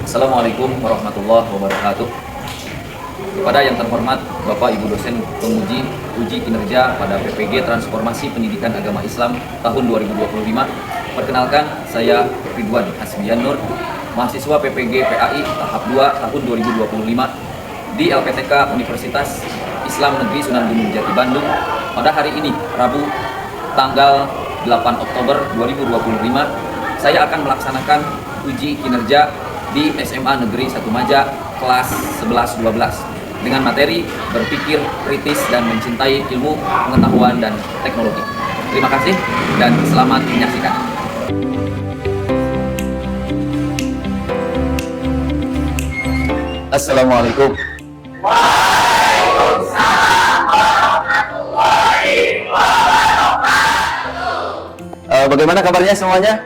Assalamualaikum warahmatullahi wabarakatuh. Kepada yang terhormat Bapak Ibu dosen penguji uji kinerja pada PPG Transformasi Pendidikan Agama Islam tahun 2025. Perkenalkan, saya Ridwan Hasbian Nur, mahasiswa PPG PAI tahap 2 tahun 2025 di LPTK Universitas Islam Negeri Sunan Gunung Jati Bandung. Pada hari ini, Rabu, tanggal 8 Oktober 2025, saya akan melaksanakan uji kinerja di SMA Negeri 1 Maja kelas 11-12 dengan materi berpikir kritis dan mencintai ilmu, pengetahuan, dan teknologi. Terima kasih dan selamat menyaksikan. Assalamualaikum. Waalaikumsalam warahmatullahi wabarakatuh. Bagaimana kabarnya semuanya?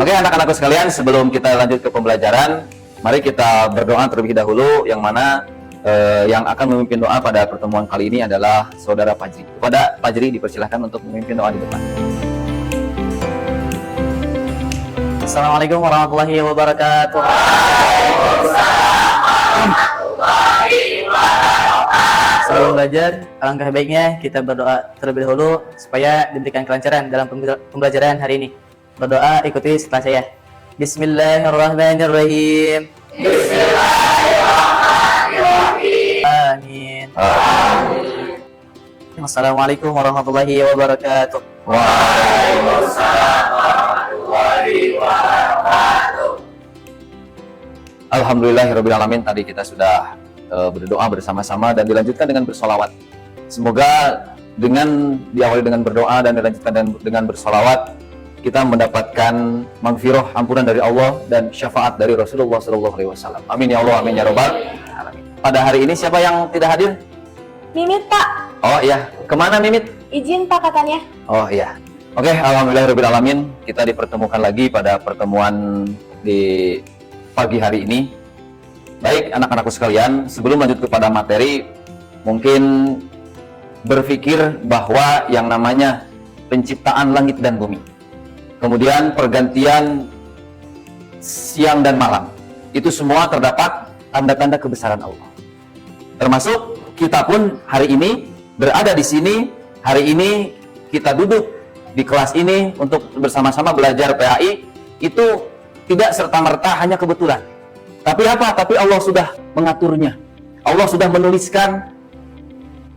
Oke, anak-anakku sekalian, sebelum kita lanjut ke pembelajaran, mari kita berdoa terlebih dahulu, yang mana yang akan memimpin doa pada pertemuan kali ini adalah Saudara Fajri. Kepada Fajri dipersilahkan untuk memimpin doa di depan. Assalamualaikum warahmatullahi wabarakatuh. Sebelum belajar, alangkah baiknya kita berdoa terlebih dahulu supaya diberikan kelancaran dalam pembelajaran hari ini. Berdoa, ikuti setelah saya. Bismillahirrahmanirrahim. Bismillahirrahmanirrahim. Amin. Amin. Assalamualaikum warahmatullahi wabarakatuh. Waalaikumsalam warahmatullahi wabarakatuh. Alhamdulillahirrabbilalamin. Tadi kita sudah berdoa bersama-sama dan dilanjutkan dengan bersolawat. Semoga dengan diawali dengan berdoa dan dilanjutkan dengan bersolawat, kita mendapatkan maghfirah, ampunan dari Allah dan syafaat dari Rasulullah SAW. Amin ya Allah, amin ya Rabbal alamin. Pada hari ini siapa yang tidak hadir? Mimit, Pak. Oh iya, kemana Mimit? Izin, Pak, katanya. Oh iya. Oke, alhamdulillahirrabbilalamin. Kita dipertemukan lagi pada pertemuan di pagi hari ini. Baik, anak-anakku sekalian, sebelum lanjut kepada materi, mungkin berpikir bahwa yang namanya penciptaan langit dan bumi, kemudian pergantian siang dan malam, itu semua terdapat tanda-tanda kebesaran Allah. Termasuk kita pun hari ini berada di sini, hari ini kita duduk di kelas ini untuk bersama-sama belajar PAI, itu tidak serta-merta hanya kebetulan. Tapi apa? Tapi Allah sudah mengaturnya. Allah sudah menuliskan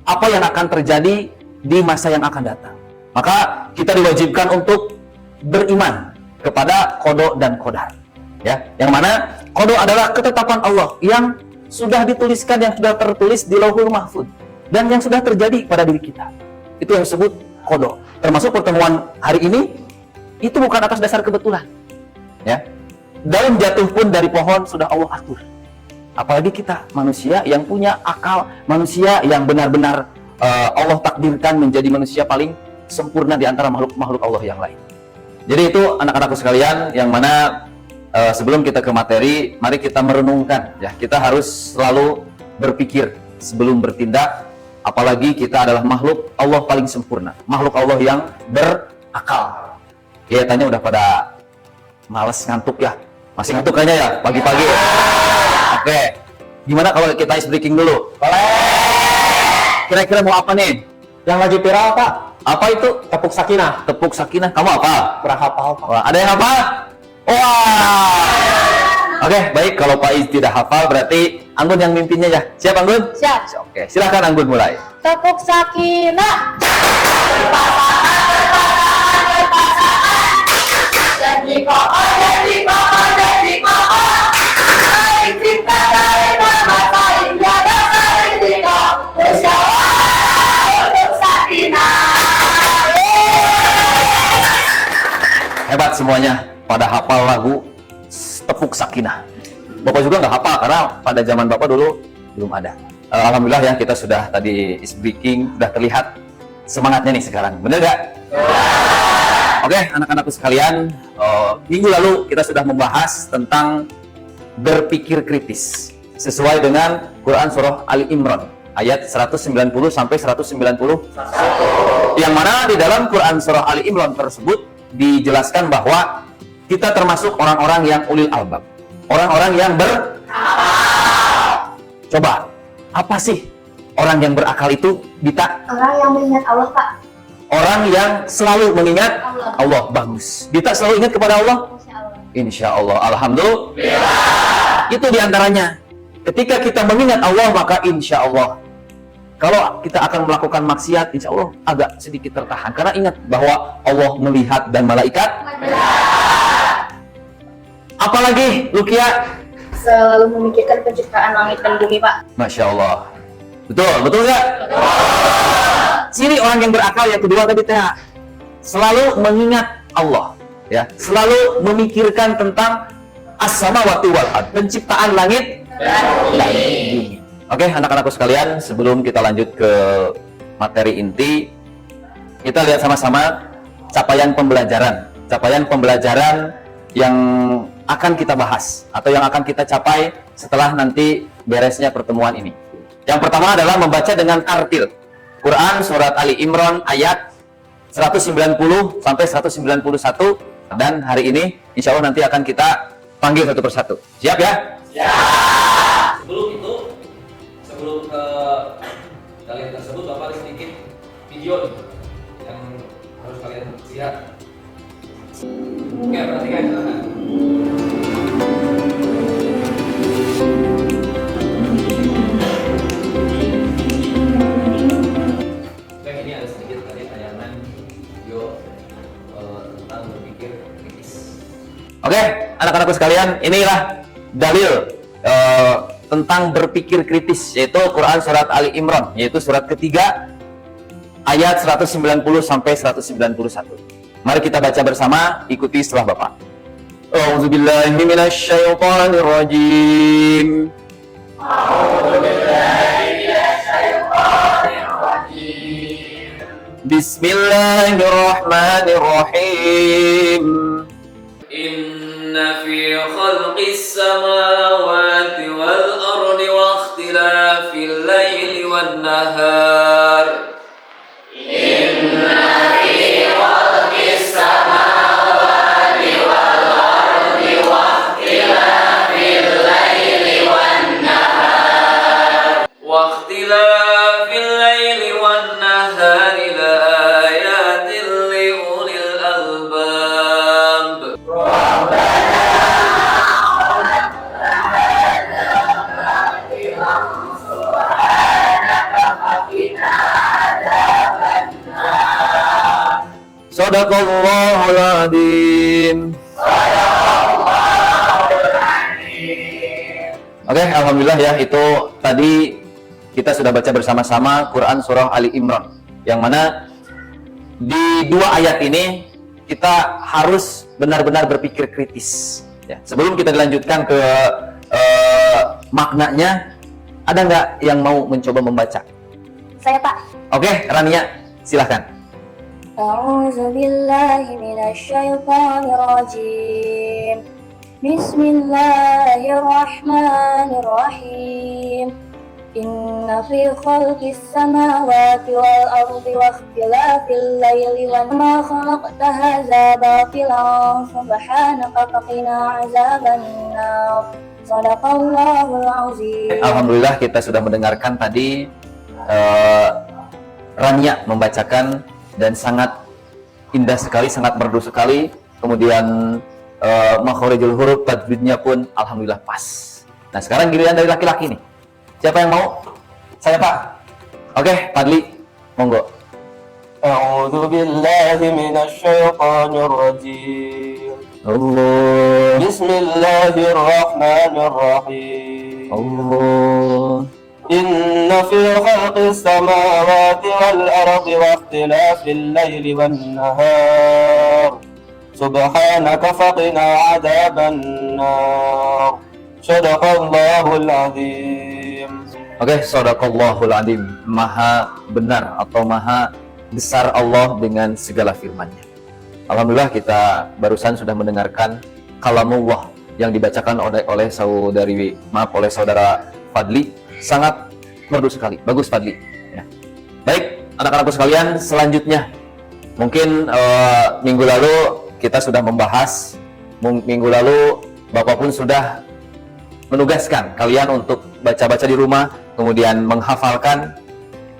apa yang akan terjadi di masa yang akan datang. Maka kita diwajibkan untuk beriman kepada qada dan qadar, ya, yang mana qada adalah ketetapan Allah yang sudah dituliskan, yang sudah tertulis di Lauhul Mahfuz dan yang sudah terjadi pada diri kita. Itu yang disebut qada. Termasuk pertemuan hari ini itu bukan atas dasar kebetulan, ya. Daun jatuh pun dari pohon sudah Allah atur. Apalagi kita manusia yang punya akal, manusia yang benar-benar Allah takdirkan menjadi manusia paling sempurna di antara makhluk-makhluk Allah yang lain. Jadi itu anak-anakku sekalian, yang mana sebelum kita ke materi, mari kita merenungkan, ya, kita harus selalu berpikir sebelum bertindak, apalagi kita adalah makhluk Allah paling sempurna, makhluk Allah yang berakal. Kelihatannya udah pada males, ngantuk ya, masih ngantuk kayaknya ya pagi-pagi. Oke, gimana kalau kita ice breaking dulu? Kira-kira mau apa nih? Yang lagi viral, Pak. Apa itu? Tepuk sakinah. Tepuk sakinah. Kamu apa? Kurang hafal, Pak. Wah, ada yang hafal? Wah. Oke, baik. Kalau Pak Iz tidak hafal, berarti Anggun yang mimpinnya ya. Siap, Anggun? Siap. Oke, silakan Anggun mulai. Tepuk sakinah. Hebat semuanya, pada hafal lagu Tepuk Sakinah. Bapak juga nggak hafal karena pada zaman Bapak dulu belum ada. Alhamdulillah ya, kita sudah tadi is breaking, sudah terlihat semangatnya nih sekarang. Bener nggak? Oke, anak-anakku sekalian, minggu lalu kita sudah membahas tentang berpikir kritis sesuai dengan Quran surah Ali Imran ayat 190 sampai 191. Yang mana di dalam Quran surah Ali Imran tersebut dijelaskan bahwa kita termasuk orang-orang yang ulil albab, orang-orang yang Coba, apa sih orang yang berakal itu, Dita? Orang yang mengingat Allah, Pak. Orang yang selalu mengingat Allah. Bagus. Dita selalu ingat kepada Allah? Insya Allah. Insya Allah. Alhamdulillah. Itu diantaranya. Ketika kita mengingat Allah, maka insya Allah. Kalau kita akan melakukan maksiat, insya Allah agak sedikit tertahan. Karena ingat bahwa Allah melihat dan malaikat. Apalagi, Lukia? Selalu memikirkan penciptaan langit dan bumi, Pak. Masya Allah. Betul nggak? Ciri orang yang berakal yang kedua tadi teh selalu mengingat Allah, ya, selalu memikirkan tentang as-samawati wal ard, penciptaan langit dan bumi. Oke, anak-anakku sekalian, sebelum kita lanjut ke materi inti, kita lihat sama-sama capaian pembelajaran yang akan kita bahas atau yang akan kita capai setelah nanti beresnya pertemuan ini. Yang pertama adalah membaca dengan tartil Quran surat Ali Imran ayat 190 sampai 191, dan hari ini insya Allah nanti akan kita panggil satu persatu. Siap ya? Siap. Sebelum ke kalian tersebut, Bapak ada sedikit video yang harus kalian lihat. Oke, perhatikan. Ini ada sedikit tadi tayangan video tentang berpikir kritis. Oke, anak-anakku sekalian, inilah dalil tentang berpikir kritis, yaitu Quran surat Ali Imran, yaitu surat ketiga ayat 190 sampai 191. Mari kita baca bersama, ikuti setelah Bapak. A'udzubillahi minasyaitonirrajim. Bismillahirrahmanirrahim. Inna fi khalqis samawati wal ardi wa ikhtilafil laili wan nahar. Inna fi khalqis samawati wal ardi wa ikhtilafil laili wan nahar. Wa ikhtilafil laili wan nahar la ayatin li ulil albab. Sadaqallahul adzim. Oke, alhamdulillah ya, itu tadi kita sudah baca bersama-sama Quran surah Ali Imran, yang mana di dua ayat ini kita harus benar-benar berpikir kritis ya. Sebelum kita dilanjutkan ke maknanya, ada nggak yang mau mencoba membaca? Saya, Pak. Oke, Rania, silahkan. A'udzubillahi minasyaitonirrajim. Bismillahirrahmanirrahim. Inna fi khalqis samawati wal ardi wa ikhtilafil laili wan ma khalaqta hadza batilan subhanaka faqina azabannar. Shadaqallahul azim. Alhamdulillah, kita sudah mendengarkan tadi Rania membacakan dan sangat indah sekali, sangat merdu sekali. Kemudian makhorijul huruf tajwidnya pun alhamdulillah pas. Nah, sekarang giliran dari laki-laki nih. Siapa yang mau? Saya, Pak. Oke, Fadli, monggo. A'udzu billahi minasyaitonir rajim. Allah. Bismillahirrahmanirrahim. Allah. Inna fi khalqis samawati wal ardi wa ikhtilafil laili wan nahar. Subhanaka faqina adzaban nar. Shadaqallahul azim. Oke, shadaqallahul azim. Maha benar atau maha besar Allah dengan segala firman-Nya. Alhamdulillah, kita barusan sudah mendengarkan kalamullah yang dibacakan oleh saudara Fadli. Sangat merdu sekali. Bagus Fadli. Ya. Baik, anak-anakku sekalian, selanjutnya mungkin minggu lalu kita sudah membahas, minggu lalu Bapak pun sudah menugaskan kalian untuk baca-baca di rumah, kemudian menghafalkan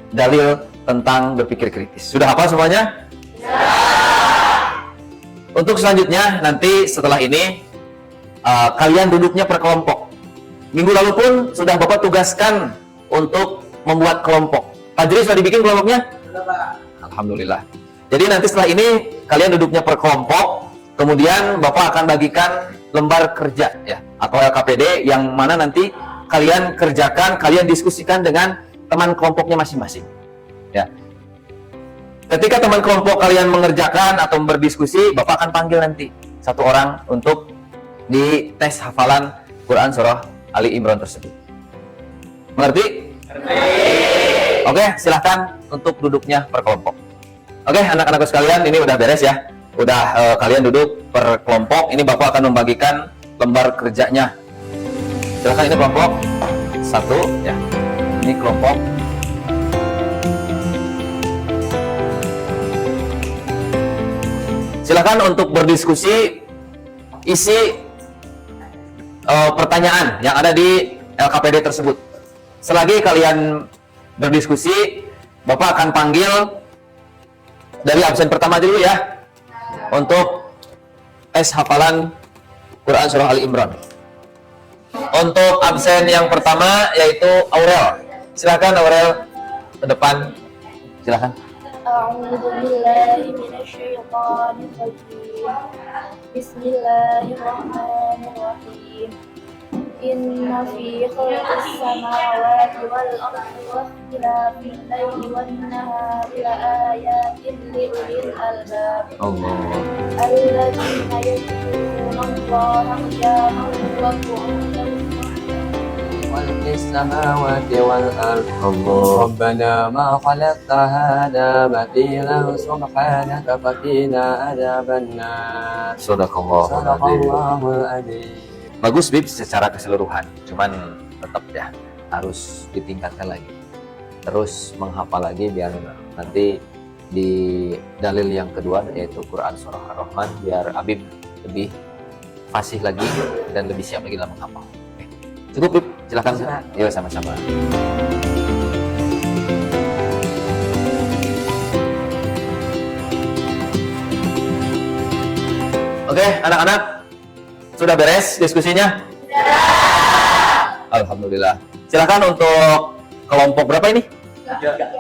dalil tentang berpikir kritis. Sudah hafal semuanya? Untuk selanjutnya, nanti setelah ini kalian duduknya per kelompok. Minggu lalu pun sudah Bapak tugaskan untuk membuat kelompok. Fajri sudah dibikin kelompoknya? Alhamdulillah. Jadi nanti setelah ini kalian duduknya per kelompok, kemudian Bapak akan bagikan lembar kerja ya atau LKPD yang mana nanti kalian kerjakan, kalian diskusikan dengan teman kelompoknya masing-masing. Ya. Ketika teman kelompok kalian mengerjakan atau berdiskusi, Bapak akan panggil nanti satu orang untuk di tes hafalan Quran surah Ali Imran tersebut. Mengerti? Oke, silahkan untuk duduknya per kelompok. Oke, anak-anakku sekalian, ini udah beres ya. Udah kalian duduk per kelompok. Ini Bapak akan membagikan lembar kerjanya. Silahkan, ini kelompok 1 ya. Ini kelompok. Silahkan untuk berdiskusi isi pertanyaan yang ada di LKPD tersebut. Selagi kalian berdiskusi, Bapak akan panggil dari absen pertama dulu ya untuk tes hafalan Quran surah Ali Imran. Untuk absen yang pertama yaitu Aurel. Silakan Aurel ke depan. Silakan. أعوذ بالله من الشيطان الرجيم بسم الله الرحمن الرحيم إن في خلق السماوات والأرض واختلاف الليل والنهار لآيات لأولي الألباب الذين يذكرون الله قياما وقعودا خلق السماوات والأرض ربنا ما خلقت هذا باطلا سبحانك فقنا عذاب النار Sadaqallahul Adzim. Bagus Bib secara keseluruhan, cuman tetap ya harus ditingkatkan lagi, terus menghafal lagi biar nanti di dalil yang kedua yaitu Quran surah Ar-Rahman biar Habib lebih fasih lagi dan lebih siap lagi dalam menghafal. Oke. Cukup Bib, silakan. Yuk sama-sama. Oke, anak-anak, sudah beres diskusinya? Alhamdulillah. Silakan untuk kelompok berapa ini?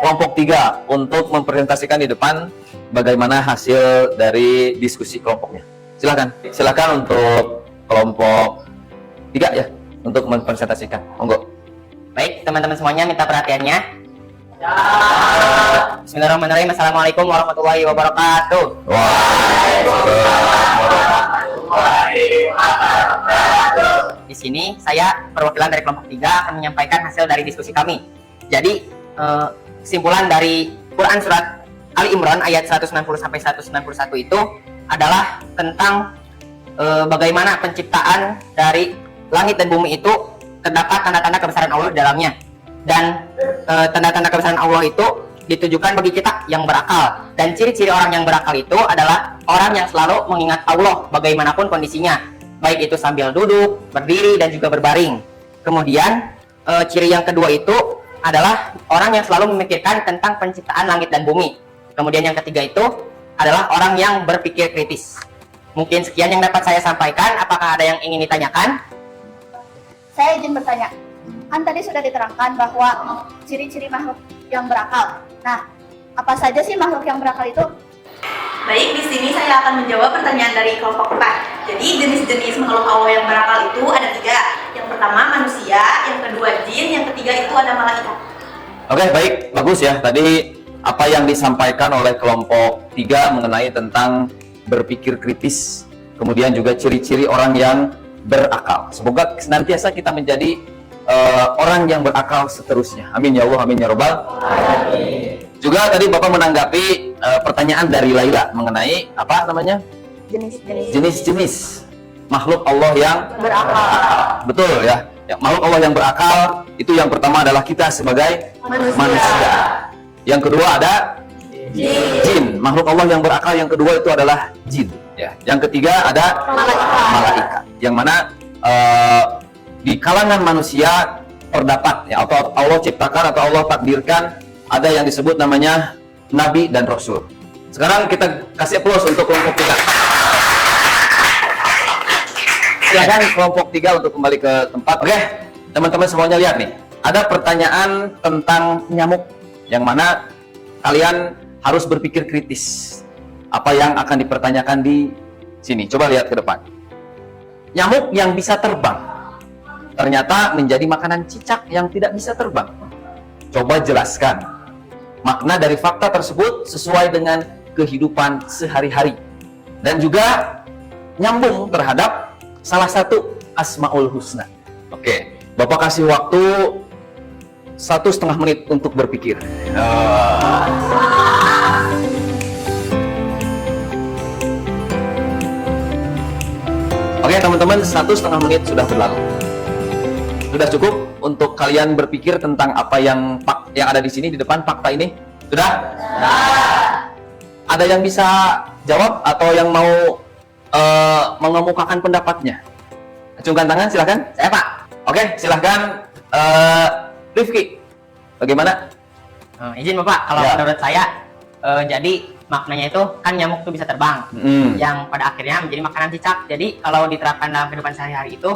Kelompok 3 untuk mempresentasikan di depan bagaimana hasil dari diskusi kelompoknya. Silakan untuk kelompok 3 ya untuk mempresentasikan. Monggo. Baik, teman-teman semuanya minta perhatiannya. Bismillahirrahmanirrahim. Assalamualaikum warahmatullahi wabarakatuh. Di sini saya perwakilan dari kelompok 3 akan menyampaikan hasil dari diskusi kami. Jadi kesimpulan dari Quran surat Ali Imran ayat 190 sampai 191 itu adalah tentang bagaimana penciptaan dari langit dan bumi itu terdapat tanda-tanda kebesaran Allah di dalamnya. Dan tanda-tanda kebesaran Allah itu ditujukan bagi kita yang berakal. Dan ciri-ciri orang yang berakal itu adalah orang yang selalu mengingat Allah bagaimanapun kondisinya, baik itu sambil duduk, berdiri, dan juga berbaring. Kemudian ciri yang kedua itu adalah orang yang selalu memikirkan tentang penciptaan langit dan bumi. Kemudian yang ketiga itu adalah orang yang berpikir kritis. Mungkin sekian yang dapat saya sampaikan. Apakah ada yang ingin ditanyakan? Saya izin bertanya. Kan tadi sudah diterangkan bahwa ciri-ciri makhluk yang berakal. Nah, apa saja sih makhluk yang berakal itu? Baik, di sini saya akan menjawab pertanyaan dari kelompok 4. Jadi jenis-jenis makhluk Allah yang berakal itu ada 3. Yang pertama manusia, yang kedua jin, yang ketiga itu ada malaikat. Oke, baik, bagus ya. Tadi apa yang disampaikan oleh kelompok 3 mengenai tentang berpikir kritis, kemudian juga ciri-ciri orang yang berakal. Semoga senantiasa kita menjadi orang yang berakal seterusnya. Amin ya Allah, amin ya Rabbal alamin. Juga tadi Bapak menanggapi pertanyaan dari Laila mengenai apa namanya? Jenis-jenis makhluk Allah yang berakal. Betul ya. Ya, makhluk Allah yang berakal itu yang pertama adalah kita sebagai manusia. Yang kedua ada jin. Makhluk Allah yang berakal yang kedua itu adalah jin. Ya. Yang ketiga ada malaikat. Yang mana di kalangan manusia terdapat ya, atau Allah ciptakan atau Allah takdirkan ada yang disebut namanya nabi dan rasul. Sekarang kita kasih aplaus untuk kelompok kita. Silakan kelompok 3 untuk kembali ke tempat. Oke, teman-teman semuanya lihat nih. Ada pertanyaan tentang nyamuk yang mana kalian harus berpikir kritis. Apa yang akan dipertanyakan di sini? Coba lihat ke depan. Nyamuk yang bisa terbang ternyata menjadi makanan cicak yang tidak bisa terbang. Coba jelaskan makna dari fakta tersebut sesuai dengan kehidupan sehari-hari dan juga nyambung terhadap salah satu Asmaul Husna. Oke, Bapak kasih waktu 1,5 menit untuk berpikir. Oke teman-teman, 1,5 menit sudah berlalu. Sudah cukup untuk kalian berpikir tentang apa yang ada di sini di depan fakta ini? Sudah? Ada yang bisa jawab atau yang mau mengemukakan pendapatnya? Acungkan tangan, silahkan. Saya Pak. Oke, silahkan. Rifki, bagaimana? Izin Bapak, kalau Ya. menurut saya jadi maknanya itu kan nyamuk itu bisa terbang, yang pada akhirnya menjadi makanan cicak. Jadi kalau diterapkan dalam kehidupan sehari-hari itu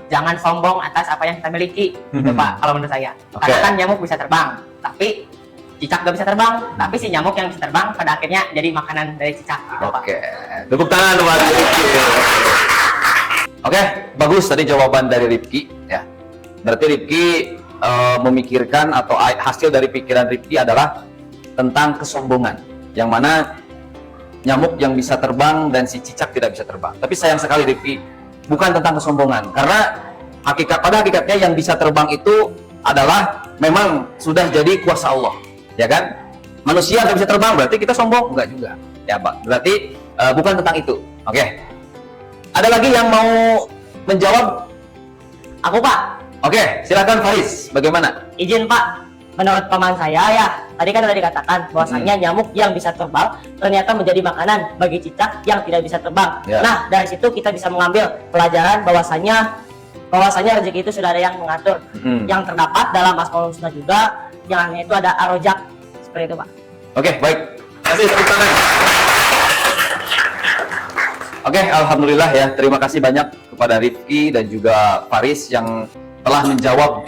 jangan sombong atas apa yang kita miliki, gitu Pak. Kalau menurut saya, Oke. karena kan nyamuk bisa terbang, tapi cicak gak bisa terbang. Tapi si nyamuk yang bisa terbang pada akhirnya jadi makanan dari cicak, gitu Pak. Oke, tepuk tangan buat Rifki. Oke, bagus tadi jawaban dari Rifki. Ya, berarti Rifki memikirkan atau hasil dari pikiran Rifki adalah tentang kesombongan, yang mana nyamuk yang bisa terbang dan si cicak tidak bisa terbang. Tapi sayang sekali Rifki, bukan tentang kesombongan, karena pada hakikatnya yang bisa terbang itu adalah memang sudah jadi kuasa Allah, ya kan? Manusia nggak bisa terbang, berarti kita sombong? Enggak juga, ya Pak. Berarti bukan tentang itu. Oke. Ada lagi yang mau menjawab? Aku Pak, Oke, silakan Faris. Bagaimana? izin Pak. Menurut paman saya ya, tadi kan sudah dikatakan bahwasanya nyamuk yang bisa terbang ternyata menjadi makanan bagi cicak yang tidak bisa terbang. Ya. Nah, dari situ kita bisa mengambil pelajaran bahwasanya rezeki itu sudah ada yang mengatur. Yang terdapat dalam Asmaul Husna juga, yang itu ada Ar-Rojak. Seperti itu, Pak. Oke, baik. Kasih tepuk tangan. Oke, alhamdulillah ya. Terima kasih banyak kepada Rifki dan juga Faris yang telah menjawab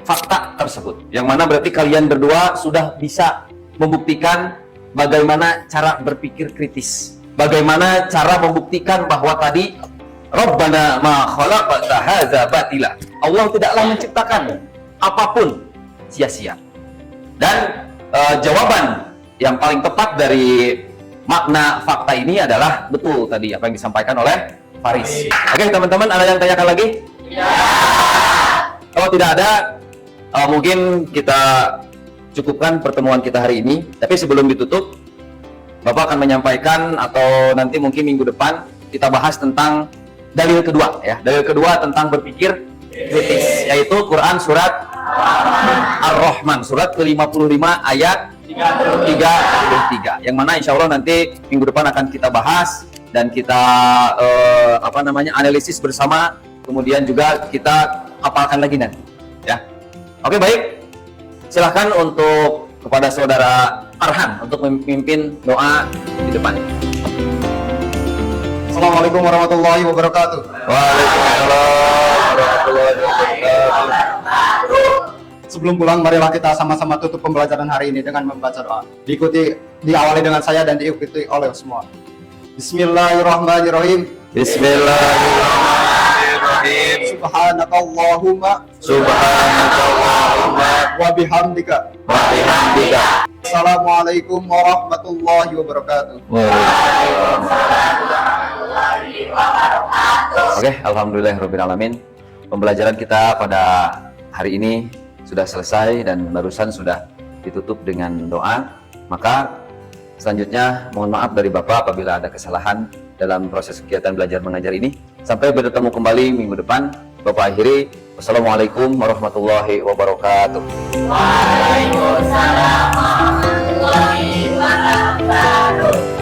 fakta tersebut. Yang mana berarti kalian berdua sudah bisa membuktikan bagaimana cara berpikir kritis. Bagaimana cara membuktikan bahwa tadi Rabbana ma khalaqta hadza batila. Allah tidaklah menciptakan apapun sia-sia. Dan jawaban yang paling tepat dari makna fakta ini adalah betul tadi apa yang disampaikan oleh Faris. Oke, teman-teman, ada yang tanyakan lagi? Kalau tidak ada, mungkin kita cukupkan pertemuan kita hari ini. Tapi sebelum ditutup, Bapak akan menyampaikan atau nanti mungkin minggu depan kita bahas tentang dalil kedua ya. Dalil kedua tentang berpikir kritis, yaitu Quran surat Ar-Rahman, surat ke-55 ayat 33. Yang mana insya Allah nanti minggu depan akan kita bahas dan kita analisis bersama, kemudian juga kita apalkan lagi nanti ya. Oke, baik, silahkan untuk kepada saudara Arhan untuk memimpin doa di depan. Assalamualaikum warahmatullahi wabarakatuh. Waalaikumsalam warahmatullahi wabarakatuh. Sebelum pulang, marilah kita sama-sama tutup pembelajaran hari ini dengan membaca doa. Diawali dengan saya dan diikuti oleh semua. Bismillahirrahmanirrahim. Bismillahirrahmanirrahim. Subhanakallahumma wa bihamdika. Assalamualaikum warahmatullahi wabarakatuh. Oke, alhamdulillahirrahmanirrahim. Pembelajaran kita pada hari ini sudah selesai dan barusan sudah ditutup dengan doa. Maka selanjutnya mohon maaf dari Bapak apabila ada kesalahan dalam proses kegiatan belajar mengajar ini. Sampai bertemu kembali minggu depan. Bapak akhiri. Wassalamualaikum warahmatullahi wabarakatuh. Waalaikumsalam warahmatullahi wabarakatuh.